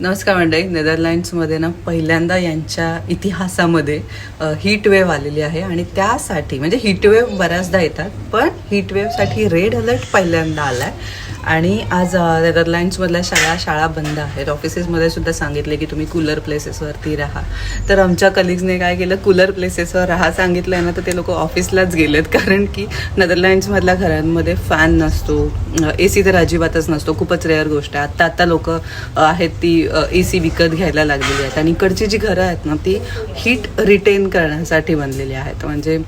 नमस्कार मंडळी. नेदरलँड्समध्ये ना पहिल्यांदा यांच्या इतिहासामध्ये हीट वेव्ह आलेली आहे आणि त्यासाठी म्हणजे हीट वेव्ह बऱ्याचदा येतात, पण हीट वेव्हसाठी रेड अलर्ट पहिल्यांदा आला आहे. आणि आज नेदरलँड्समधल्या शाळा बंद आहेत. ऑफिसेसमध्ये सुद्धा सांगितले की तुम्ही कूलर प्लेसेसवरती राहा. तर आमच्या कलिग्सने काय केलं, कूलर प्लेसेसवर राहा सांगितलं आहे ना, तर ते लोक ऑफिसलाच गेलेत. कारण की नेदरलँड्समधल्या घरांमध्ये फॅन नसतो, AC तर अजिबातच नसतो. खूपच रेअर गोष्ट आहे. आत्ता लोक आहेत ती AC विकत घ्यायला लागलेली आहेत. आणि इकडची जी घरं आहेत ना, ती हीट रिटेन करण्यासाठी बनलेली आहेत. म्हणजे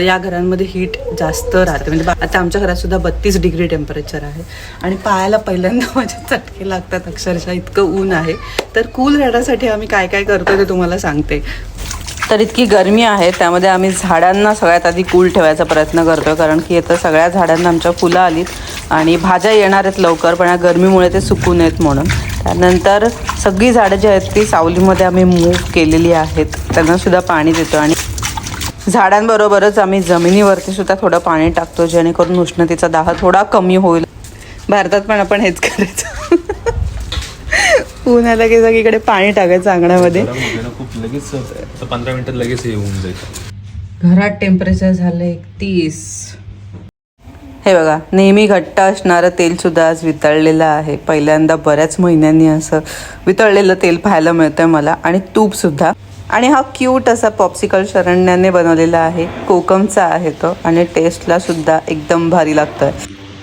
या घरांमध्ये हीट जास्त राहते. म्हणजे आता आमच्या घरात सुद्धा 32 डिग्री टेम्परेचर आहे आणि पायाला पहिल्यांदा माझे चटके लागतात अक्षरशः, इतकं ऊन आहे. तर कूल राहण्यासाठी आम्ही काय काय करतो ते तुम्हाला सांगते. तर इतकी गरमी आहे, त्यामध्ये आम्ही झाडांना सगळ्यात आधी कूल ठेवायचा प्रयत्न करतो. कारण की आता सगळ्या झाडांना आमच्या फुलं आलीत आणि भाज्या येणार आहेत लवकर, पण या गरमीमुळे ते सुकू नयेत म्हणून. त्यानंतर सगळी झाडं जी आहेत ती सावलीमध्ये आम्ही मूव्ह केलेली आहेत, त्यांनासुद्धा पाणी देतो. आणि झाडांबरोबरच आम्ही जमिनीवरती सुद्धा थोडं पाणी टाकतो, जेणेकरून उष्णतेचा दाह थोडा कमी होईल. भारतात पण आपण हेच करायचं. ऊन आलं की सगळीकडे पाणी टाकायचं अंगणामध्ये. खूप लगेच 15 मिनिटात लगेच येऊन जाईल. घरात टेम्परेचर झालं 31. हे बघा, नेहमी घट्ट असणारं तेल सुद्धा आज वितळलेलं आहे. पहिल्यांदा बऱ्याच महिन्यांनी असं वितळलेलं तेल पाहायला मिळतंय मला. आणि तूप सुद्धा. आणि हा क्यूट असा पॉप्सिकल शरण्याने बनवलेला आहे, कोकमचा आहे तो, आणि टेस्टला सुद्धा एकदम भारी लागतोय.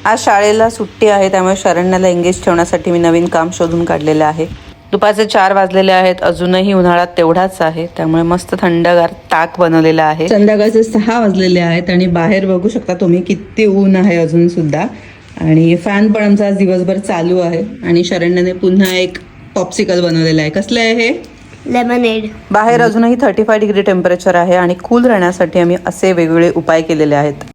आज शाळेला सुट्टी आहे, त्यामुळे शरण्याला एंगेज ठेवण्यासाठी मी नवीन काम शोधून काढलेलं आहे. दुपारचे 4 वाजलेले आहेत, अजूनही उन्हाळा तेवढाच आहे, त्यामुळे मस्त थंडगार ताक बनवलेलं आहे. संध्याकाळचे 6 वाजलेले आहेत आणि बाहेर बघू शकता तुम्ही किती ऊन आहे अजून सुद्धा. आणि फॅन पण आमचा आज दिवसभर चालू आहे. आणि शरण्याने पुन्हा एक पॉप्सिकल बनवलेलं आहे. कसलं आहे हे? लेमनेड. बाहेर अजूनही 35 डिग्री टेम्परेचर आहे आणि कूल राहण्यासाठी आम्ही असे वेगवेगळे उपाय केलेले आहेत.